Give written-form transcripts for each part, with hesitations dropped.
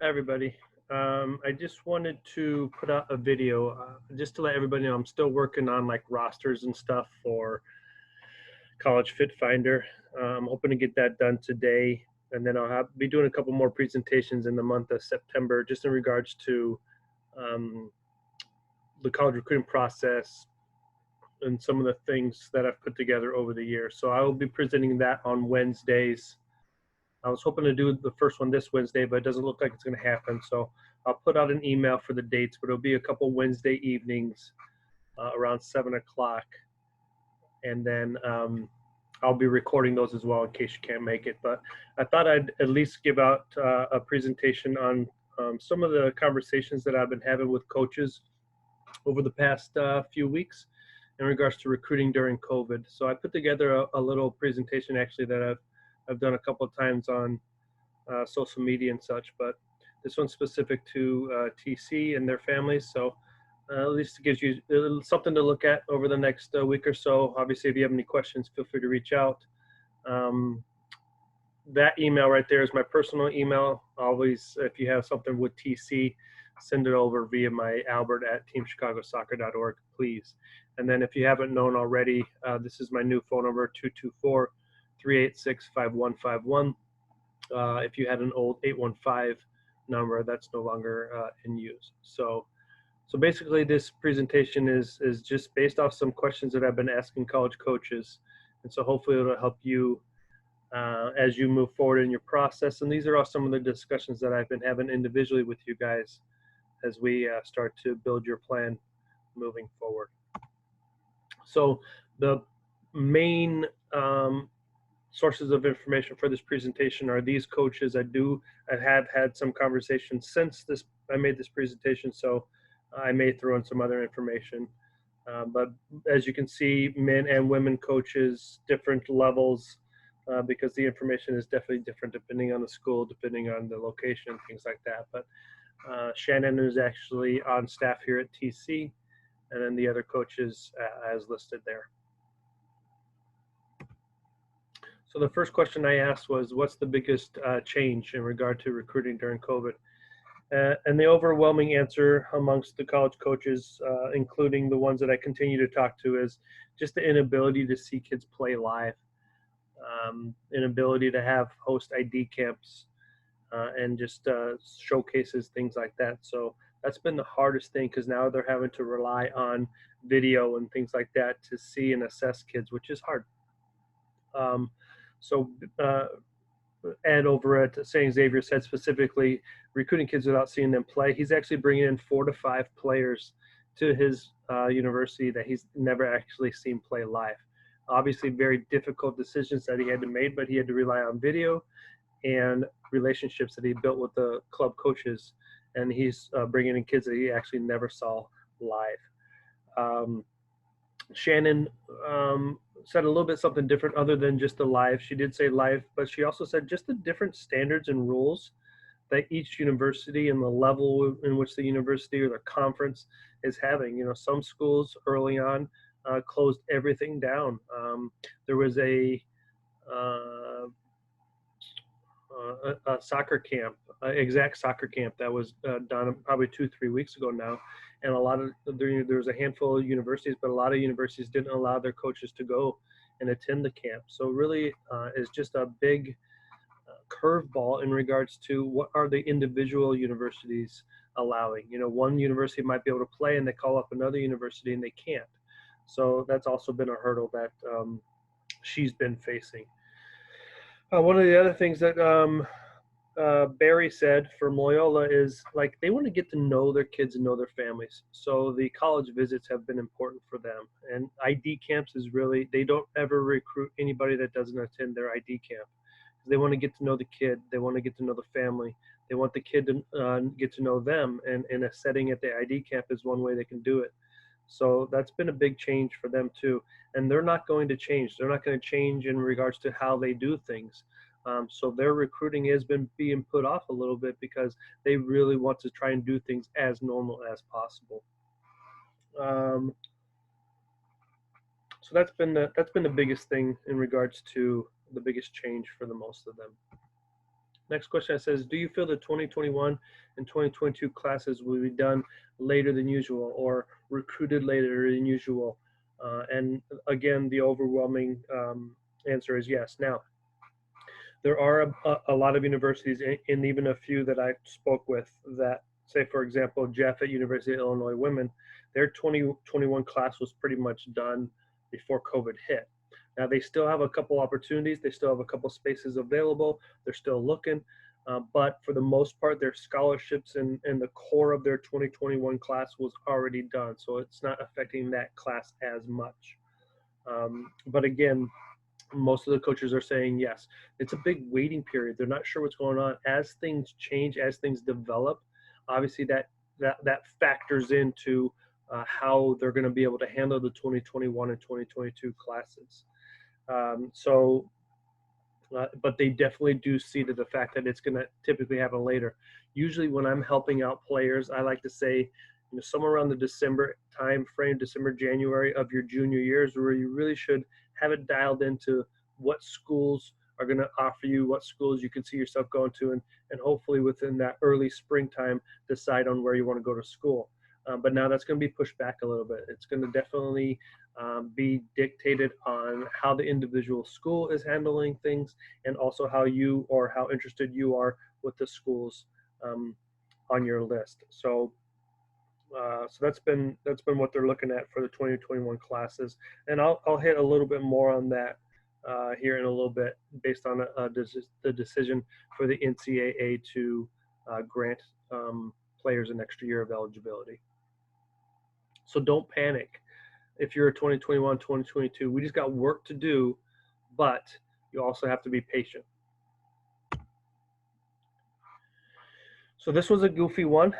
everybody. I just wanted to put out a video just to let everybody know I'm still working on like rosters and stuff for College Fit Finder. I'm hoping to get that done today, and then be doing a couple more presentations in the month of September, just in regards to um, the college recruiting process and some of the things that I've put together over the years. So I will be presenting that on Wednesdays. I was hoping to do the first one this Wednesday, but it doesn't look like it's going to happen. So I'll put out an email for the dates, but it'll be a couple Wednesday evenings around 7 o'clock. And then I'll be recording those as well in case you can't make it. But I thought I'd at least give out a presentation on some of the conversations that I've been having with coaches over the past few weeks in regards to recruiting during COVID. So I put together a little presentation actually that I've done a couple of times on social media and such, but this one's specific to TC and their families. So at least it gives you something to look at over the next week or so. Obviously, if you have any questions, feel free to reach out. That email right there is my personal email. Always, if you have something with TC, send it over via my albert@teamchicagosoccer.org, please. And then if you haven't known already, this is my new phone number, 224-386-5151. If you had an old 815 number, that's no longer in use. So basically this presentation is just based off some questions that I've been asking college coaches. And so hopefully it'll help you as you move forward in your process. And these are all some of the discussions that I've been having individually with you guys as we start to build your plan moving forward. So the main sources of information for this presentation are these coaches. I have had some conversations since I made this presentation, so I may throw in some other information. But as you can see, men and women coaches, different levels, because the information is definitely different depending on the school, depending on the location, things like that. But Shannon is actually on staff here at TC, and then the other coaches as listed there. So the first question I asked was, what's the biggest change in regard to recruiting during COVID? And the overwhelming answer amongst the college coaches, including the ones that I continue to talk to, is just the inability to see kids play live, inability to host ID camps, and just showcases, things like that. So that's been the hardest thing, because now they're having to rely on video and things like that to see and assess kids, which is hard. Ed over at St. Xavier said specifically, recruiting kids without seeing them play. He's actually bringing in 4 to 5 players to his university that he's never actually seen play live. Obviously, very difficult decisions that he had to make, but he had to rely on video and relationships that he built with the club coaches, and he's bringing in kids that he actually never saw live. Shannon said a little bit something different other than just the live. She did say live, but she also said just the different standards and rules that each university and the level in which the university or the conference is having. You know, some schools early on closed everything down. There was a soccer camp, exact soccer camp that was done probably 2-3 weeks ago now, and there was a handful of universities, but a lot of universities didn't allow their coaches to go and attend the camp. So really is just a big curveball in regards to what are the individual universities allowing. You know, one university might be able to play and they call up another university and they can't. So that's also been a hurdle that she's been facing. One of the other things that Barry said from Loyola is, like, they want to get to know their kids and know their families. So the college visits have been important for them. And ID camps is really, they don't ever recruit anybody that doesn't attend their ID camp. They want to get to know the kid. They want to get to know the family. They want the kid to get to know them. And in a setting at the ID camp is one way they can do it. So that's been a big change for them too. And they're not going to change. They're not going to change in regards to how they do things. So their recruiting has been being put off a little bit because they really want to try and do things as normal as possible. So that's been the biggest thing in regards to the biggest change for the most of them. Next question says, do you feel the 2021 and 2022 classes will be done later than usual or recruited later than usual? And again, the overwhelming answer is yes. Now, there are a lot of universities, and even a few that I spoke with, that say, for example, Jeff at University of Illinois Women, their 2021 class was pretty much done before COVID hit. Now they still have a couple opportunities, they still have a couple spaces available, they're still looking, but for the most part, their scholarships and the core of their 2021 class was already done, so it's not affecting that class as much. But again, most of the coaches are saying yes. It's a big waiting period. They're not sure what's going on. As things change, as things develop, obviously that factors into how they're going to be able to handle the 2021 and 2022 classes. But they definitely do see to the fact that it's going to typically happen later. Usually when I'm helping out players, I like to say, somewhere around the December time frame, December, January of your junior years, where you really should have it dialed into what schools are going to offer you, what schools you can see yourself going to, and hopefully within that early springtime, decide on where you want to go to school. But now that's going to be pushed back a little bit. It's going to definitely be dictated on how the individual school is handling things, and also how you or how interested you are with the schools on your list. So that's been what they're looking at for the 2021 classes, and I'll hit a little bit more on that here in a little bit, based on the decision for the NCAA to grant players an extra year of eligibility. So don't panic if you're a 2021, 2022. We just got work to do, but you also have to be patient. So this was a goofy one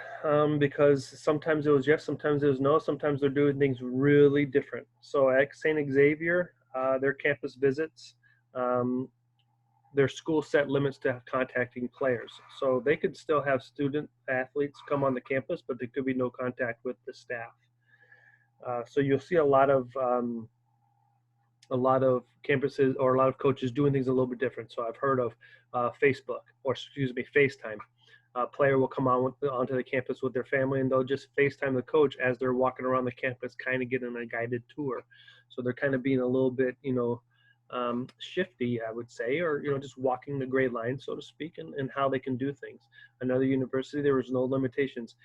because sometimes it was yes, sometimes it was no, sometimes they're doing things really different. So at St. Xavier, their campus visits, their school set limits to contacting players. So they could still have student athletes come on the campus, but there could be no contact with the staff. So you'll see a lot of campuses or a lot of coaches doing things a little bit different. So I've heard of FaceTime. A player will come onto the campus with their family, and they'll just FaceTime the coach as they're walking around the campus, kind of getting a guided tour. So they're kind of being a little bit, shifty, I would say, or, just walking the gray line, so to speak, and how they can do things. Another university, there was no limitations.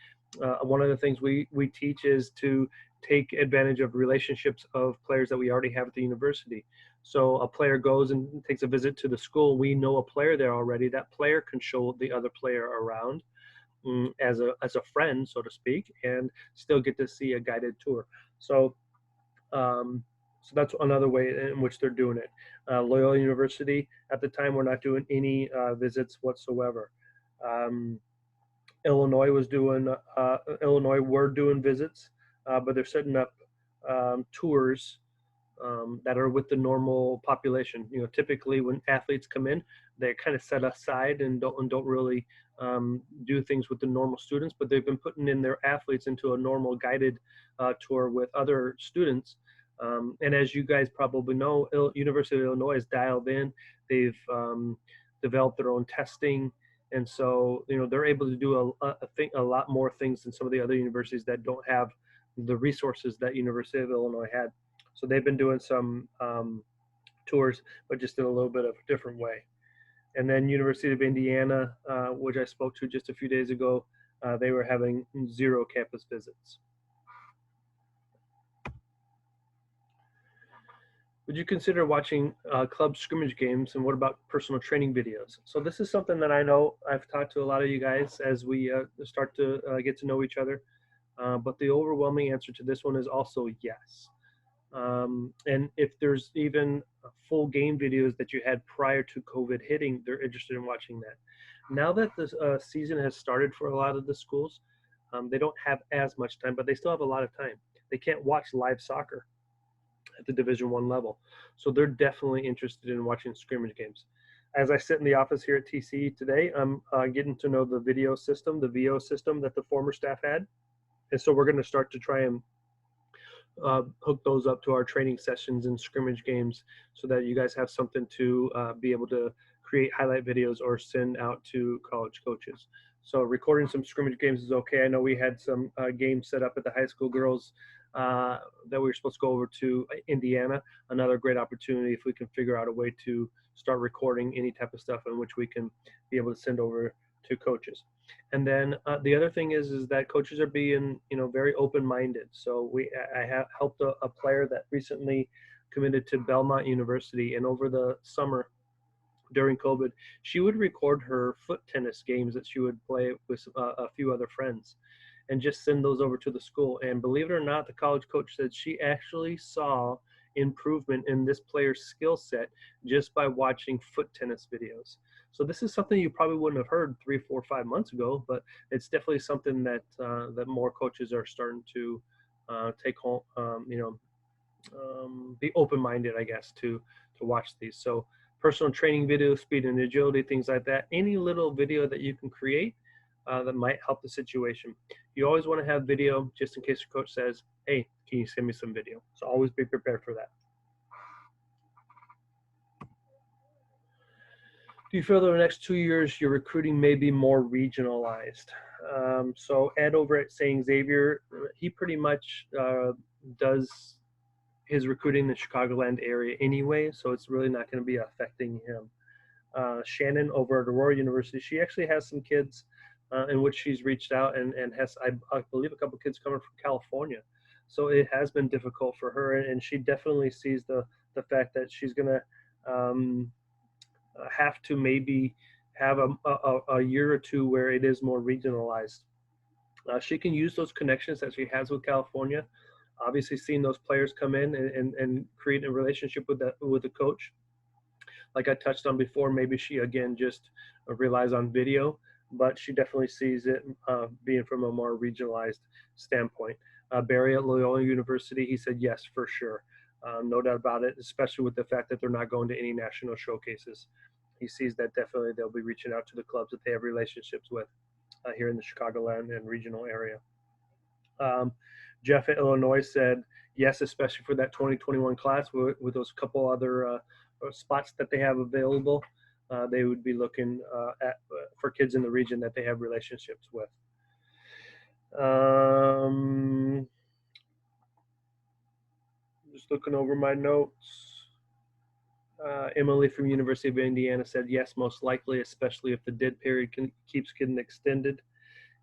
One of the things we teach is to take advantage of relationships of players that we already have at the university. So a player goes and takes a visit to the school. We know a player there already. That player can show the other player around as a friend, so to speak, and still get to see a guided tour. So that's another way in which they're doing it. Loyola University, at the time, we're not doing any visits whatsoever. Illinois were doing visits, but they're setting up tours that are with the normal population. Typically when athletes come in, they're kind of set aside and don't really do things with the normal students, but they've been putting in their athletes into a normal guided tour with other students. And as you guys probably know, University of Illinois is dialed in. They've developed their own testing. And so, they're able to do a lot more things than some of the other universities that don't have the resources that University of Illinois had. So they've been doing some tours, but just in a little bit of a different way. And then University of Indiana, which I spoke to just a few days ago, they were having 0 campus visits. Would you consider watching club scrimmage games, and what about personal training videos? So this is something that I know I've talked to a lot of you guys as we start to get to know each other. But the overwhelming answer to this one is also yes. And if there's even full game videos that you had prior to COVID hitting, they're interested in watching that. Now that the season has started for a lot of the schools, they don't have as much time, but they still have a lot of time. They can't watch live soccer at the Division I level. So they're definitely interested in watching scrimmage games. As I sit in the office here at TCE today, I'm getting to know the video system, the VO system that the former staff had. And so we're going to start to try and hook those up to our training sessions and scrimmage games, so that you guys have something to be able to create highlight videos or send out to college coaches. So recording some scrimmage games is okay. I know we had some games set up at the high school girls that we were supposed to go over to Indiana. Another great opportunity if we can figure out a way to start recording any type of stuff in which we can be able to send over to coaches. And then the other thing is that coaches are being, very open-minded. So I have helped a player that recently committed to Belmont University, and over the summer during COVID, she would record her foot tennis games that she would play with a few other friends and just send those over to the school. And believe it or not, the college coach said she actually saw improvement in this player's skill set just by watching foot tennis videos. So this is something you probably wouldn't have heard 3, 4, 5 months ago, but it's definitely something that that more coaches are starting to take home. Be open-minded, I guess, to watch these. So personal training videos, speed and agility, things like that. Any little video that you can create that might help the situation. You always want to have video just in case your coach says, hey, can you send me some video? So always be prepared for that. Do you feel that in the next 2 years your recruiting may be more regionalized? So Ed over at St. Xavier, he pretty much does his recruiting in the Chicagoland area anyway, so it's really not going to be affecting him. Shannon over at Aurora University, she actually has some kids in which she's reached out and has, I believe, a couple of kids coming from California. So it has been difficult for her, and she definitely sees the fact that she's going to have to maybe have a year or two where it is more regionalized. She can use those connections that she has with California. Obviously, seeing those players come in and create a relationship with the coach. Like I touched on before, maybe she again just relies on video, but she definitely sees it being from a more regionalized standpoint. Barry at Loyola University, he said yes, for sure. No doubt about it, especially with the fact that they're not going to any national showcases. He sees that definitely they'll be reaching out to the clubs that they have relationships with here in the Chicagoland and regional area. Jeff at Illinois said yes, especially for that 2021 class with those couple other spots that they have available. They would be looking for kids in the region that they have relationships with. Just looking over my notes. Emily from University of Indiana said yes, most likely, especially if the dead period keeps getting extended.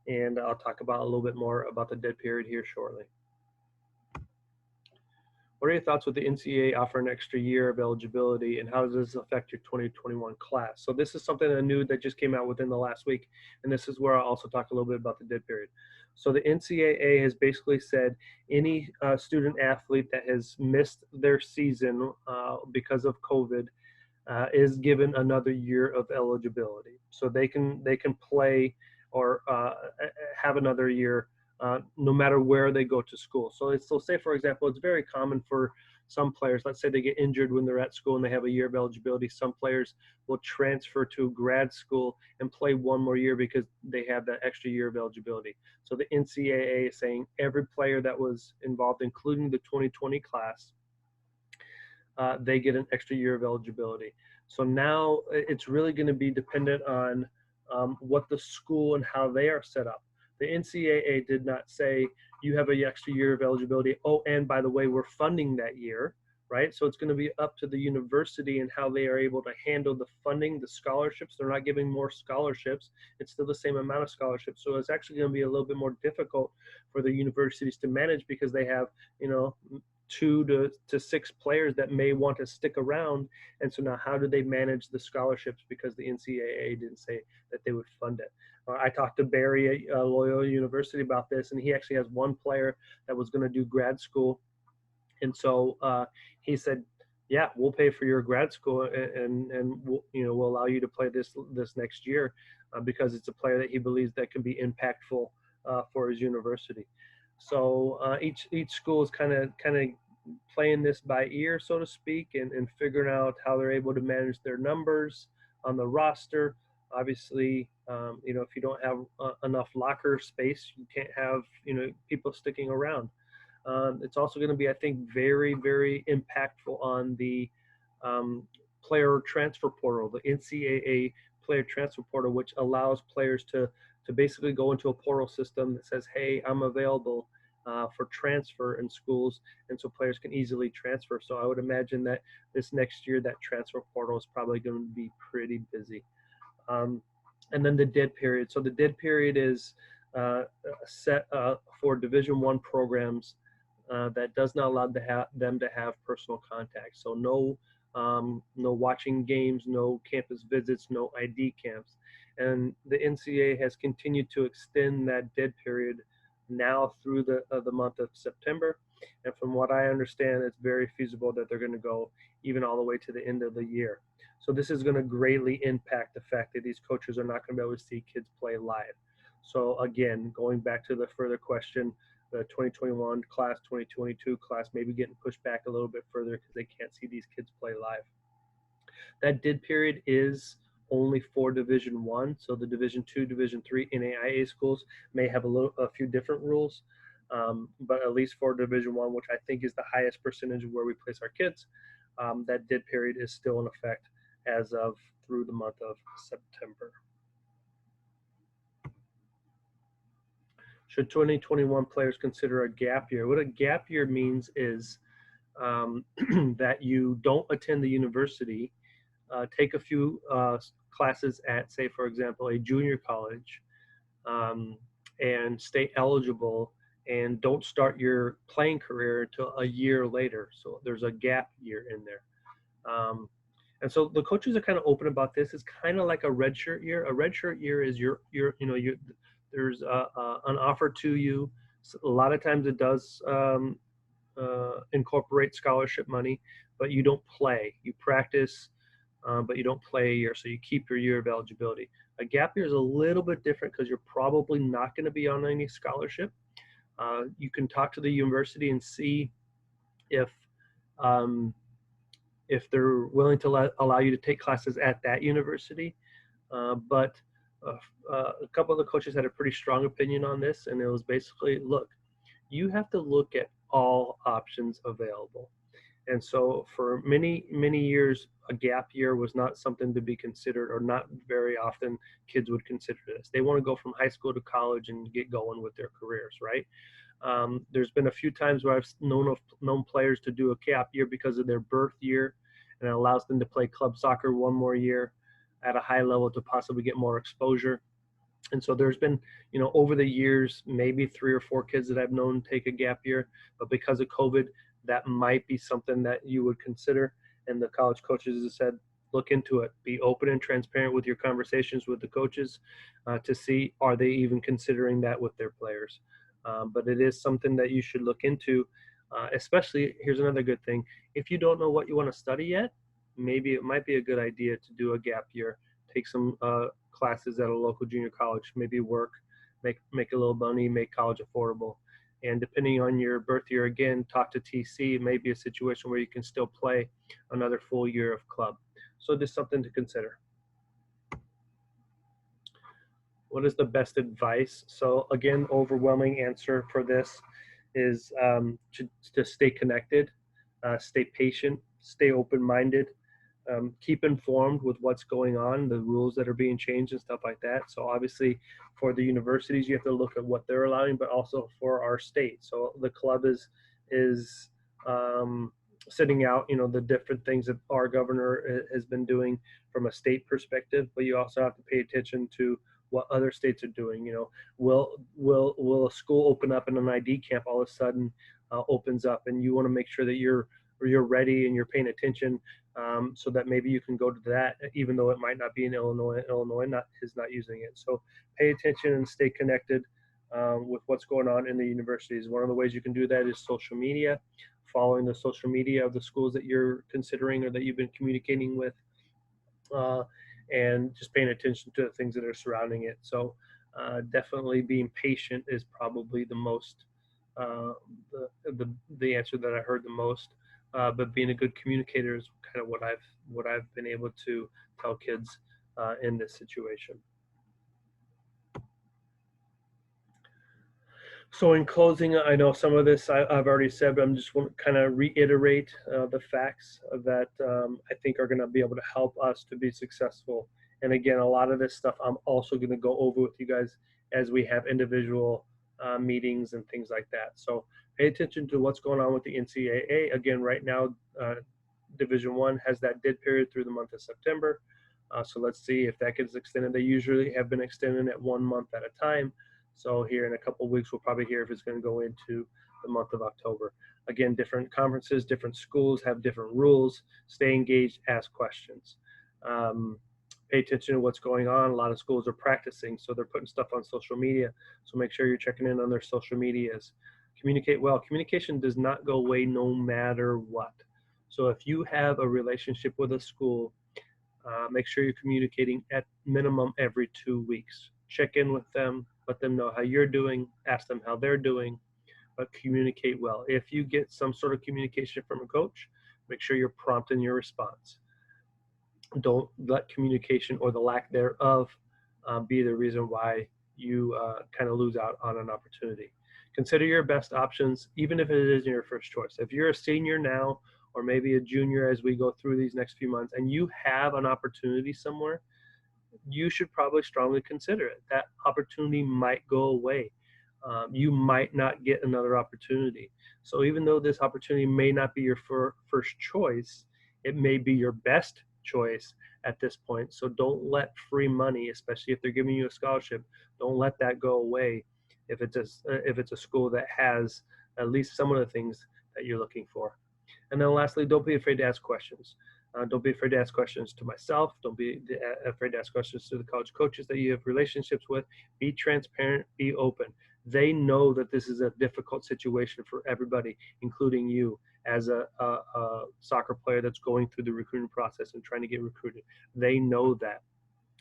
And I'll talk about a little bit more about the dead period here shortly. What are your thoughts with the NCAA offer an extra year of eligibility, and how does this affect your 2021 class? So this is something new that just came out within the last week, and this is where I'll also talk a little bit about the dead period. So the NCAA has basically said any student athlete that has missed their season because of COVID is given another year of eligibility. So they can play or have another year no matter where they go to school. So say, for example, it's very common for some players, let's say they get injured when they're at school and they have a year of eligibility. Some players will transfer to grad school and play one more year because they have that extra year of eligibility. So the NCAA is saying every player that was involved, including the 2020 class, they get an extra year of eligibility. So now it's really going to be dependent on what the school and how they are set up. The NCAA did not say you have an extra year of eligibility. Oh, and by the way, we're funding that year, right? So it's going to be up to the university and how they are able to handle the funding, the scholarships. They're not giving more scholarships. It's still the same amount of scholarships. So it's actually going to be a little bit more difficult for the universities to manage because they have, 2 to 6 players that may want to stick around. And so now how do they manage the scholarships because the NCAA didn't say that they would fund it? I talked to Barry at Loyola University about this, and he actually has one player that was going to do grad school. And so he said, yeah, we'll pay for your grad school and we'll allow you to play this next year because it's a player that he believes that can be impactful for his university. So each school is kind of playing this by ear, so to speak, and figuring out how they're able to manage their numbers on the roster. Obviously, if you don't have enough locker space, you can't have people sticking around. It's also going to be, I think, very, very impactful on the player transfer portal, the NCAA player transfer portal, which allows players to basically go into a portal system that says, hey, I'm available for transfer in schools, and so players can easily transfer. So I would imagine that this next year that transfer portal is probably going to be pretty busy. And then the dead period. So the dead period is set for Division I programs that does not allow them to have personal contact. So no watching games, no campus visits, no ID camps. And the NCAA has continued to extend that dead period now through the month of September. And from what I understand, it's very feasible that they're going to go even all the way to the end of the year. So this is going to greatly impact the fact that these coaches are not going to be able to see kids play live. So again, going back to the further question, the 2021 class, 2022 class, maybe getting pushed back a little bit further because they can't see these kids play live. That dead period is only for Division I. So the Division II, Division III NAIA schools may have a few different rules, but at least for Division I, which I think is the highest percentage of where we place our kids, that dead period is still in effect as of through the month of September. Should 2021 players consider a gap year? What a gap year means is that you don't attend the university, take a few classes at, say, for example, a junior college, and stay eligible, and don't start your playing career until a year later. So there's a gap year in there. And so the coaches are kind of open about this. It's kind of like a redshirt year. A redshirt year is there's an offer to you. So a lot of times it does incorporate scholarship money, but you don't play. You practice, but you don't play a year. So you keep your year of eligibility. A gap year is a little bit different because you're probably not going to be on any scholarship. You can talk to the university and see if they're willing to allow you to take classes at that university. But a couple of the coaches had a pretty strong opinion on this, and it was basically, look, you have to look at all options available. And so for many, many years, a gap year was not something to be considered, or not very often kids would consider this. They want to go from high school to college and get going with their careers, right? There's been a few times where I've known players to do a gap year because of their birth year, and it allows them to play club soccer one more year at a high level to possibly get more exposure. And so there's been, over the years, maybe 3 or 4 kids that I've known take a gap year, but because of COVID, that might be something that you would consider. And the college coaches have said, look into it, be open and transparent with your conversations with the coaches to see, are they even considering that with their players? But it is something that you should look into, especially, here's another good thing. If you don't know what you want to study yet, maybe it might be a good idea to do a gap year, take some classes at a local junior college, maybe work, make a little money, make college affordable. And depending on your birth year, again, talk to TC. It may be a situation where you can still play another full year of club. So just something to consider. What is the best advice? So again, overwhelming answer for this is to stay connected, stay patient, stay open-minded, keep informed with what's going on, the rules that are being changed and stuff like that. So obviously for the universities, you have to look at what they're allowing, but also for our state. So the club is sending out, the different things that our governor has been doing from a state perspective, but you also have to pay attention to what other states are doing. Will a school open up and an ID camp all of a sudden opens up, and you want to make sure that you're ready and you're paying attention, so that maybe you can go to that, even though it might not be in Illinois. Illinois is not using it. So pay attention and stay connected with what's going on in the universities. One of the ways you can do that is social media, following the social media of the schools that you're considering or that you've been communicating with, and just paying attention to the things that are surrounding it. So definitely being patient is probably the most, the answer that I heard the most. But being a good communicator is kind of what I've been able to tell kids in this situation. So in closing, I know some of this I've already said, but I'm just want to kind of reiterate the facts that I think are going to be able to help us to be successful. And again, a lot of this stuff I'm also going to go over with you guys as we have individual meetings and things like that. So pay attention to what's going on with the NCAA. Again, right now, Division One has that dead period through the month of September. So let's see if that gets extended. They usually have been extending it 1 month at a time. So here in a couple of weeks, we'll probably hear if it's going to go into the month of October. Again, different conferences, different schools have different rules. Stay engaged, ask questions. Pay attention to what's going on. A lot of schools are practicing, so they're putting stuff on social media. So make sure you're checking in on their social medias. Communicate well. Communication does not go away no matter what. So if you have a relationship with a school, make sure you're communicating at minimum every 2 weeks. Check in with them, let them know how you're doing, ask them how they're doing, but communicate well. If you get some sort of communication from a coach, make sure you're prompt in your response. Don't let communication or the lack thereof be the reason why you kind of lose out on an opportunity. Consider your best options, even if it isn't your first choice. If you're a senior now, or maybe a junior as we go through these next few months, and you have an opportunity somewhere, you should probably strongly consider it. That opportunity might go away. You might not get another opportunity. So even though this opportunity may not be your first choice, it may be your best choice at this point. So don't let free money, especially if they're giving you a scholarship, don't let that go away if it's a school that has at least some of the things that you're looking for. And then lastly, don't be afraid to ask questions. Don't be afraid to ask questions to myself. Don't be afraid to ask questions to the college coaches that you have relationships with. Be transparent, be open. They know that this is a difficult situation for everybody, including you as a soccer player that's going through the recruiting process and trying to get recruited. They know that.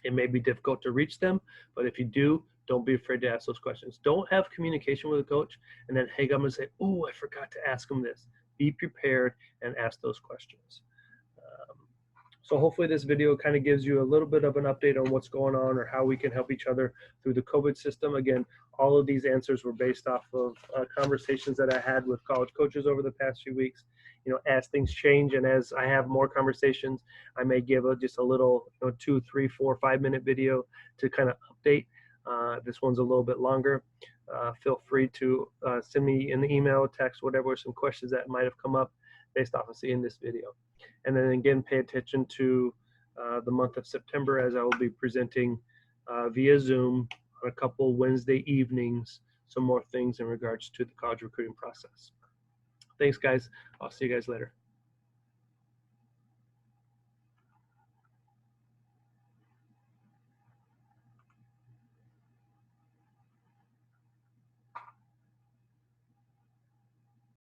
It may be difficult to reach them, but if you do, don't be afraid to ask those questions. Don't have communication with a coach and then hang up and say, oh, I forgot to ask him this. Be prepared and ask those questions. So hopefully this video kind of gives you a little bit of an update on what's going on or how we can help each other through the COVID system. Again, all of these answers were based off of conversations that I had with college coaches over the past few weeks. You know, as things change and as I have more conversations, I may give just a little 2, 3, 4, 5 minute video to kind of update. This one's a little bit longer. Feel free to send me an email, text, whatever, some questions that might have come up based off of seeing this video. And then again, pay attention to the month of September as I will be presenting via Zoom on a couple Wednesday evenings, some more things in regards to the college recruiting process. Thanks, guys. I'll see you guys later.